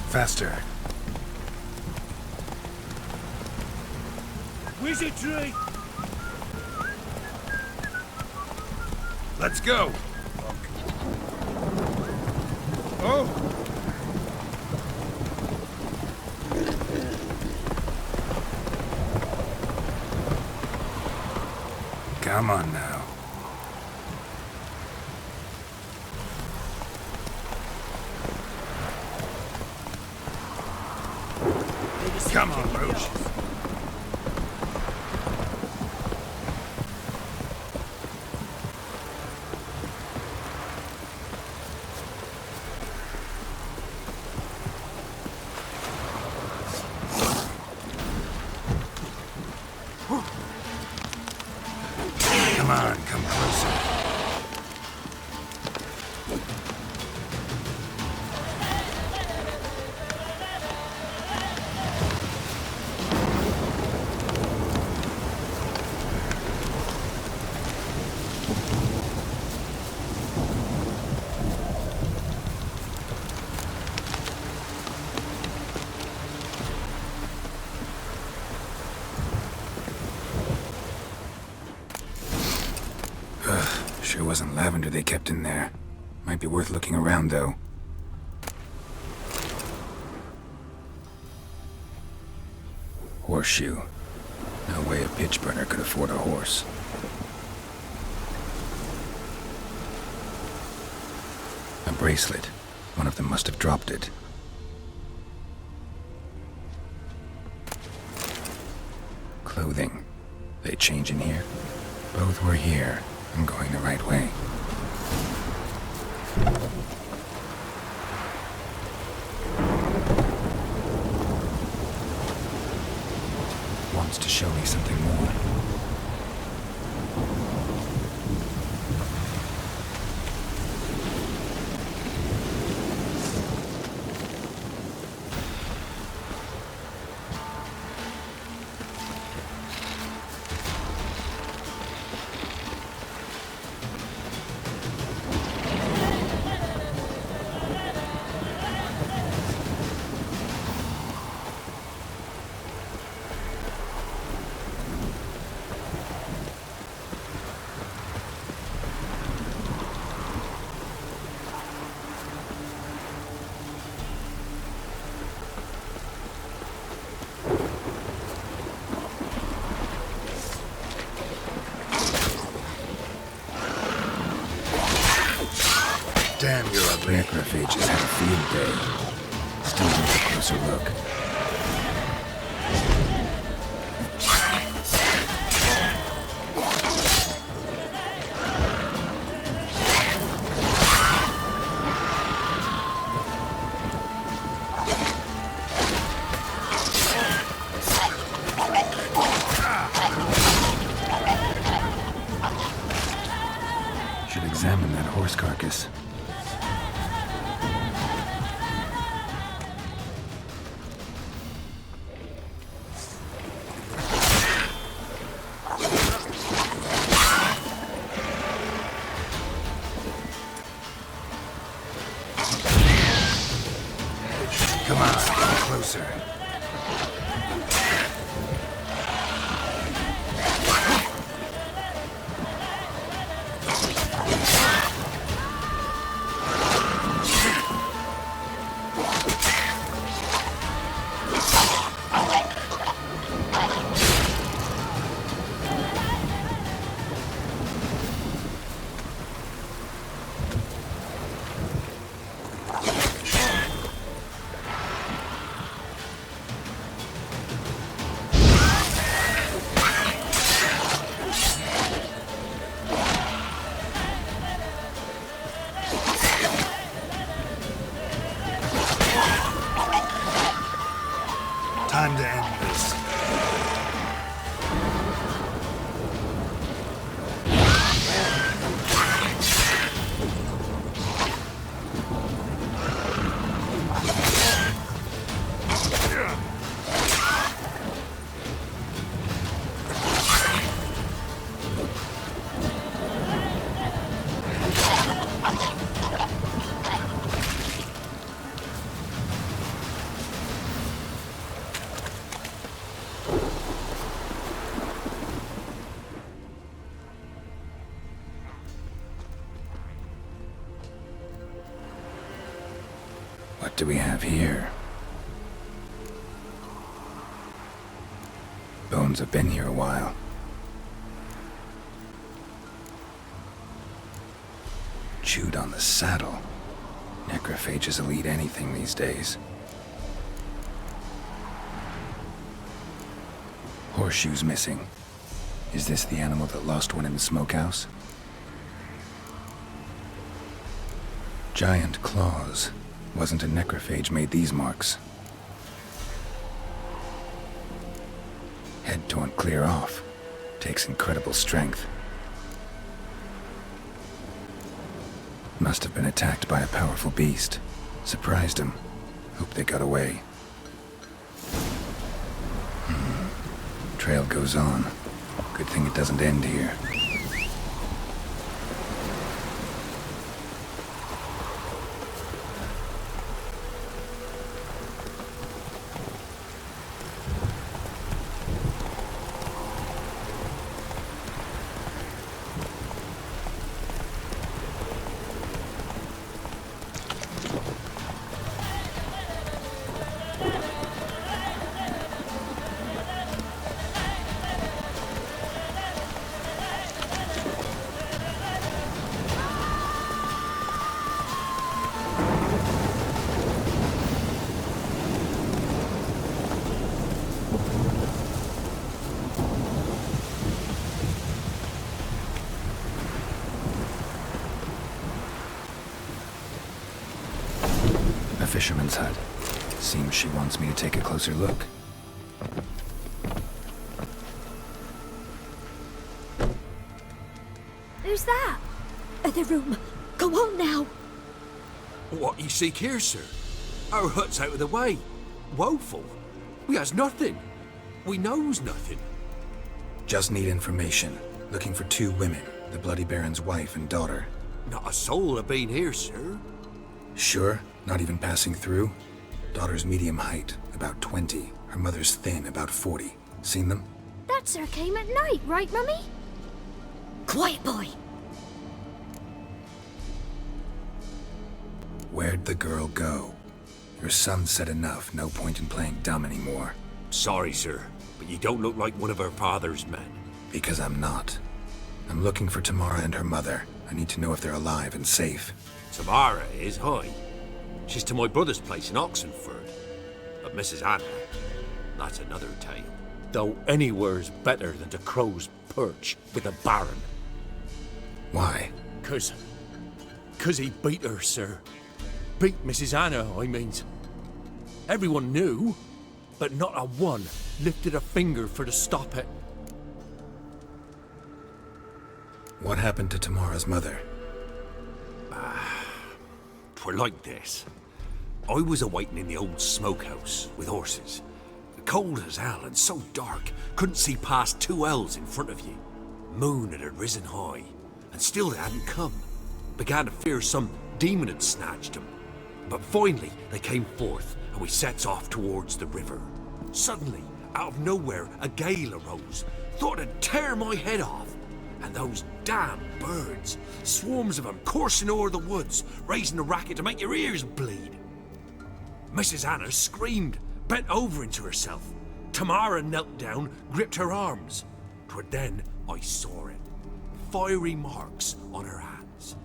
Faster. Wizardry! Let's go! Oh! Come on now. Come on, Roach. Come on, come closer. Sure wasn't lavender they kept in there. Might be worth looking around, though. Horseshoe. No way a pitch burner could afford a horse. A bracelet. One of them must have dropped it. Clothing. They change in here? Both were here. I'm going the right way. Wants to show me something more. Damn, you're ugly. Necrophages had a field day. Still worth a closer look. Should examine that horse carcass. Come on, come closer. Time to end this. What do we have here? Bones have been here a while. Chewed on the saddle. Necrophages will eat anything these days. Horseshoes missing. Is this the animal that lost one in the smokehouse? Giant claws. Wasn't a necrophage made these marks. Head torn clear off. Takes incredible strength. Must have been attacked by a powerful beast. Surprised him. Hope they got away. Trail goes on. Good thing it doesn't end here. Fisherman's hut. Seems she wants me to take a closer look. Who's that? The room. Go on now. What you seek here, sir? Our hut's out of the way. Woeful. We has nothing. We knows nothing. Just need information. Looking for 2 women. The Bloody Baron's wife and daughter. Not a soul have been here, sir. Sure? Not even passing through? Daughter's medium height, about 20. Her mother's thin, about 40. Seen them? That sir came at night, right, Mummy? Quiet, boy. Where'd the girl go? Your son said enough. No point in playing dumb anymore. Sorry, sir, but you don't look like one of her father's men. Because I'm not. I'm looking for Tamara and her mother. I need to know if they're alive and safe. Tamara is, hi. She's to my brother's place in Oxenford. But Mrs. Anna, that's another tale. Though anywhere's better than to crow's perch with a baron. Why? 'Cause he beat her, sir. Beat Mrs. Anna, I means. Everyone knew, but not a one lifted a finger for to stop it. What happened to Tamara's mother? 'Twere like this. I was awaiting in the old smokehouse with horses. Cold as hell and so dark, couldn't see past 2 ells in front of you. Moon had risen high, and still they hadn't come. Began to fear some demon had snatched them. But finally they came forth, and we sets off towards the river. Suddenly, out of nowhere, a gale arose. Thought it'd tear my head off. And those damn birds, swarms of them coursing o'er the woods, raising a racket to make your ears bleed. Mrs. Anna screamed, bent over into herself. Tamara knelt down, gripped her arms. 'Twere then I saw it. Fiery marks on her hands.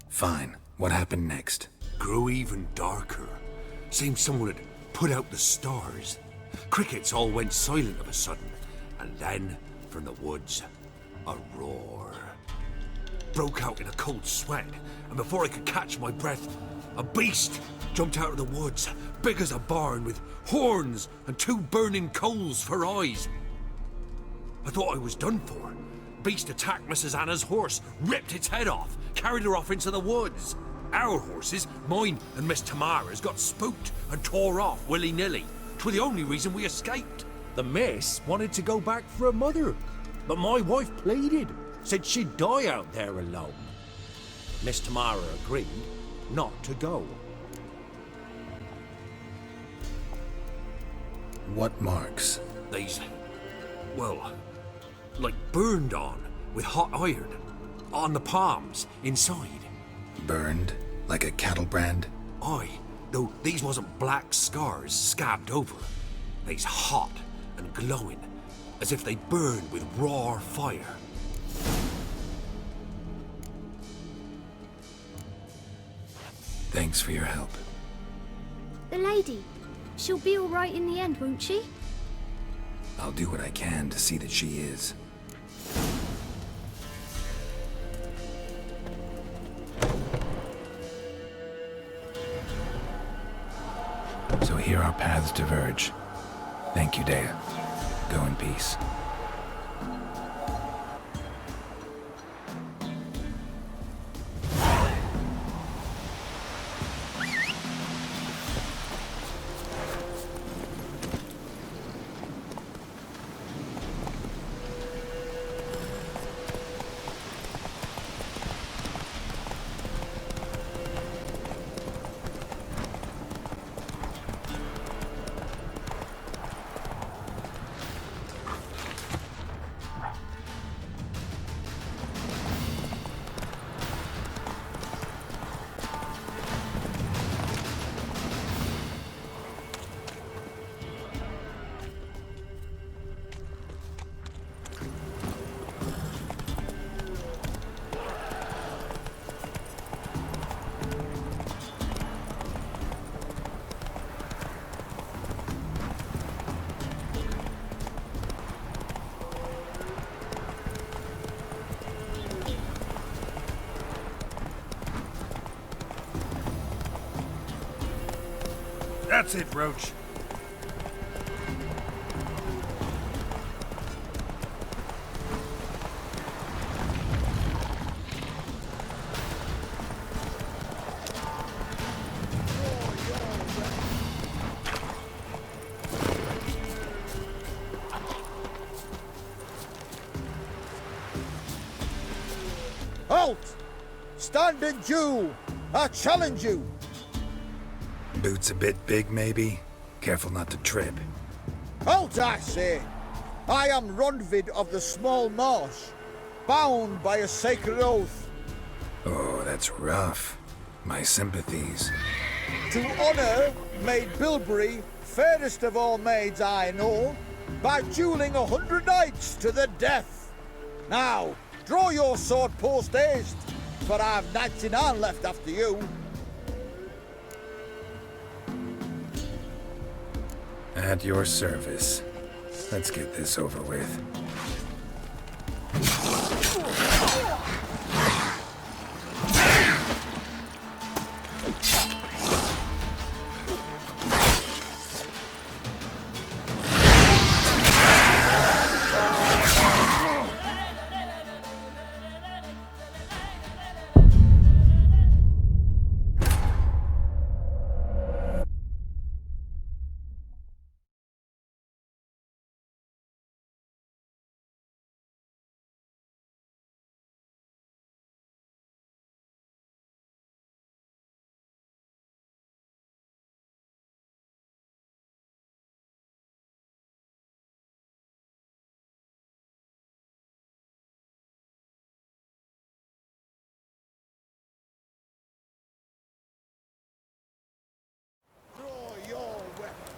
Fine. What happened next? Grew even darker. Seemed someone had put out the stars. Crickets all went silent of a sudden, and then, from the woods, a roar. Broke out in a cold sweat, and before I could catch my breath, a beast jumped out of the woods, big as a barn, with horns and 2 burning coals for eyes. I thought I was done for. Beast attacked Mrs. Anna's horse, ripped its head off, carried her off into the woods. Our horses, mine and Miss Tamara's, got spooked and tore off willy-nilly. 'Twere the only reason we escaped. The miss wanted to go back for her mother, but my wife pleaded, said she'd die out there alone. Miss Tamara agreed not to go. What marks? These Well, like burned on with hot iron. On the palms, inside. Burned? Like a cattle brand? Aye, though these wasn't black scars scabbed over. They's hot and glowing, as if they burned with raw fire. Thanks for your help. The lady. She'll be all right in the end, won't she? I'll do what I can to see that she is. So here our paths diverge. Thank you, Dea. Go in peace. That's it, Roach. Halt! Stand and do! I challenge you! Boots a bit big, maybe? Careful not to trip. Halt, I say! I am Ronvid of the Small Marsh, bound by a sacred oath. Oh, that's rough. My sympathies. To honour Maid Bilberry, fairest of all maids I know, by duelling 100 knights to the death. Now, draw your sword post haste, for I've 99 left after you. At your service. Let's get this over with. Draw your weapon.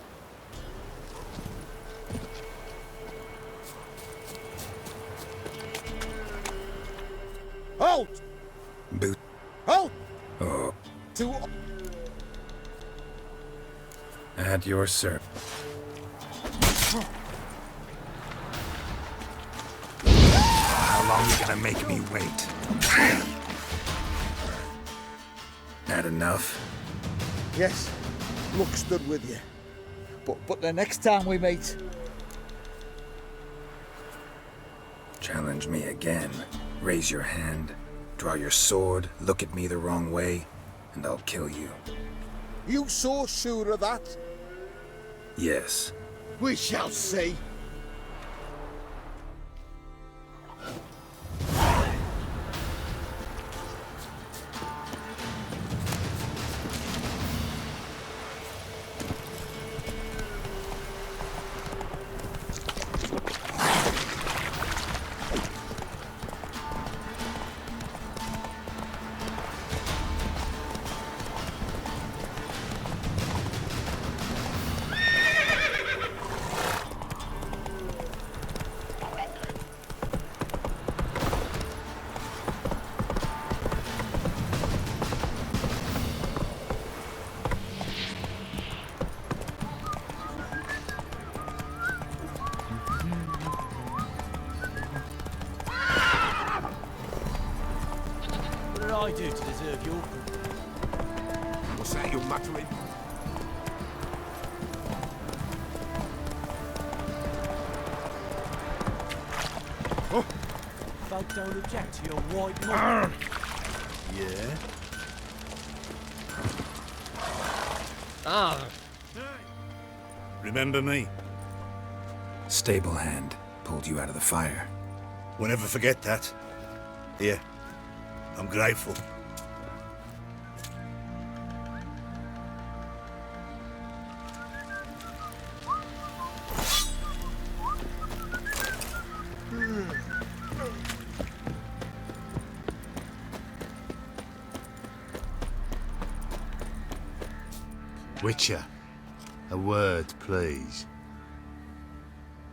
Halt! Boot. Halt! Oh. To At your service. How long you gonna make me wait? That enough? yes, luck stood with you. But the next time we meet, Challenge me again. Raise your hand. Draw your sword. Look at me the wrong way. And I'll kill you. you so sure of that? Yes. We shall see. I do to deserve your company? What's that you're muttering? Folk don't object to your white money. Yeah? Remember me? Stable hand pulled you out of the fire. We'll never forget that. Here, I'm grateful. Witcher, a word, please.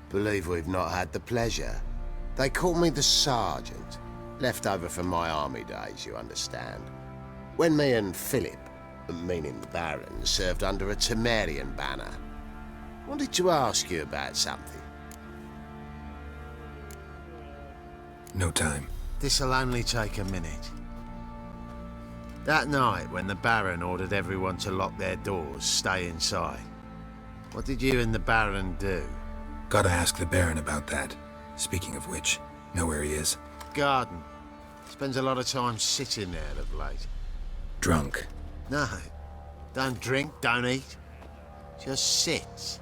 Believe we've not had the pleasure. They call me the Sergeant. Left over from my army days, you understand. When me and Philip, meaning the Baron, served under a Temerian banner. Wanted to ask you about something. No time. This'll only take a minute. That night, when the Baron ordered everyone to lock their doors, stay inside, what did you and the Baron do? Gotta ask the Baron about that. Speaking of which, know where he is? Garden. Spends a lot of time sitting there of late. Drunk. No, don't drink, don't eat. Just sits.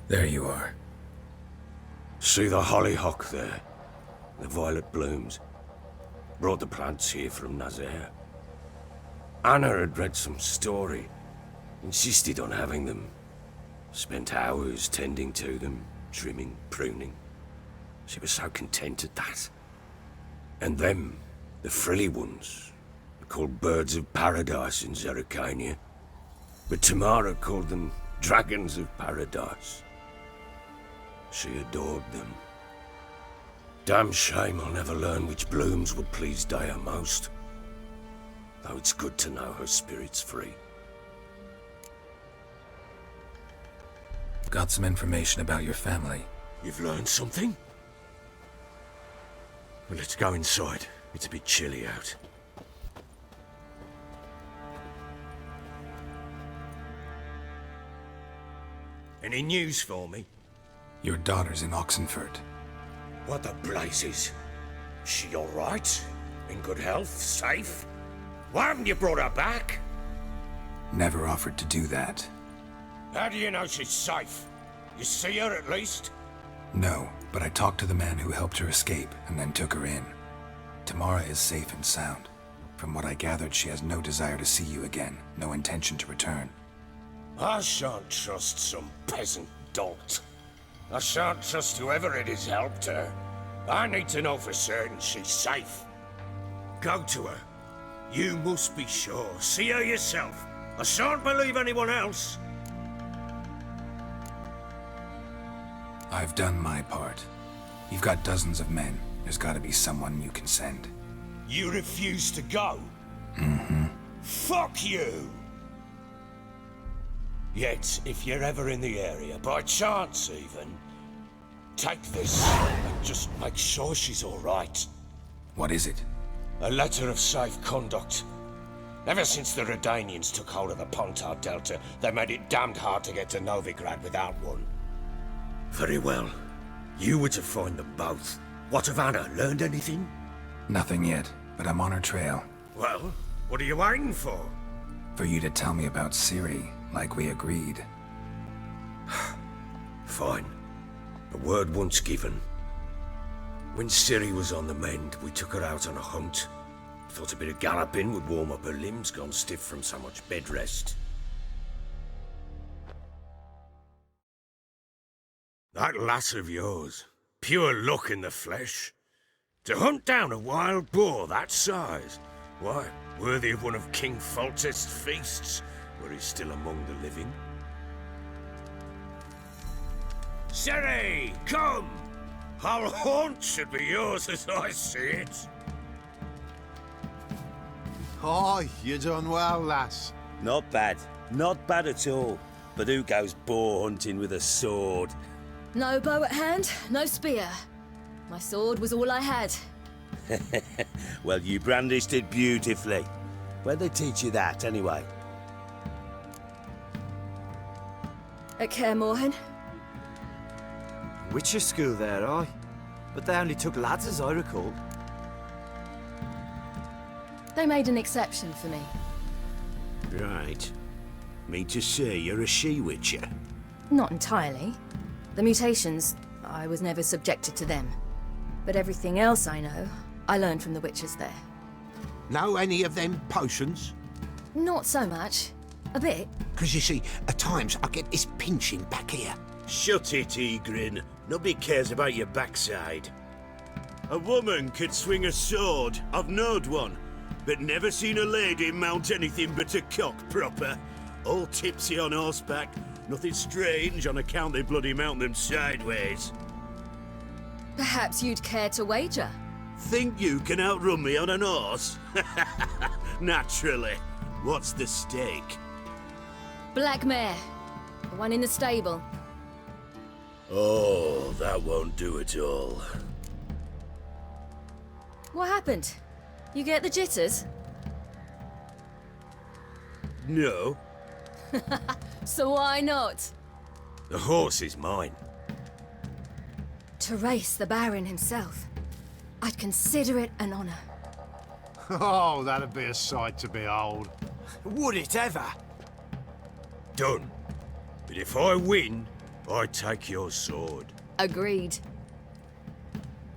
There you are. See the hollyhock there? The violet blooms. Brought the plants here from Nazaire. Anna had read some story. Insisted on having them. Spent hours tending to them, trimming, pruning. She was so content at that. And them, the frilly ones, are called birds of paradise in Zerrikania. But Tamara called them dragons of paradise. She adored them. Damn shame I'll never learn which blooms would please Daya most. Though it's good to know her spirit's free. Got some information about your family. You've learned something? Well, let's go inside. It's a bit chilly out. Any news for me? Your daughter's in Oxenfurt. What the blazes? She all right? In good health? Safe? Why haven't you brought her back? Never offered to do that. How do you know she's safe? You see her at least? No, but I talked to the man who helped her escape and then took her in. Tamara is safe and sound. From what I gathered, she has no desire to see you again, no intention to return. I shan't trust some peasant dolt. I shan't trust whoever it is helped her. I need to know for certain she's safe. Go to her. You must be sure. See her yourself. I shan't believe anyone else. I've done my part. You've got dozens of men. There's gotta be someone you can send. You refuse to go? Mm-hmm. Fuck you! Yet, if you're ever in the area, by chance even, take this and just make sure she's all right. What is it? A letter of safe conduct. Ever since the Redanians took hold of the Pontar Delta, they made it damned hard to get to Novigrad without one. Very well. You were to find them both. What of Anna? Learned anything? Nothing yet, but I'm on her trail. Well, what are you waiting for? For you to tell me about Ciri, like we agreed. Fine. A word once given. When Ciri was on the mend, we took her out on a hunt. Thought a bit of galloping would warm up her limbs, gone stiff from so much bed rest. That lass of yours, pure luck in the flesh. To hunt down a wild boar that size, why, worthy of one of King Foltest's feasts, were he still among the living. Ciri, come! Our haunt should be yours as I see it. Oh, you done well, lass. Not bad. Not bad at all. But who goes boar hunting with a sword? No bow at hand, no spear. My sword was all I had. Well, you brandished it beautifully. Where'd they teach you that, anyway? At Kaer Morhen. Witcher school there, aye. But they only took lads, as I recall. They made an exception for me. Right. Mean to say you're a she-witcher? Not entirely. The mutations, I was never subjected to them. But everything else I know, I learned from the witches there. Know any of them potions? Not so much. A bit. Because you see, at times I get this pinching back here. Shut it, Egrin. Nobody cares about your backside. A woman could swing a sword. I've knowed one. But never seen a lady mount anything but a cock proper. All tipsy on horseback. Nothing strange on account they bloody mount them sideways. Perhaps you'd care to wager? Think you can outrun me on an horse? Naturally. What's the stake? Black mare. The one in the stable. Oh, that won't do at all. What happened? You get the jitters? No. So why not? The horse is mine. To race the Baron himself. I'd consider it an honor. Oh, that'd be a sight to behold. Would it ever? Done. But if I win, I take your sword. Agreed.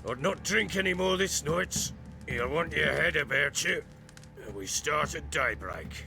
I'd not drink any more this night. You'll want your head about you. And we start at daybreak.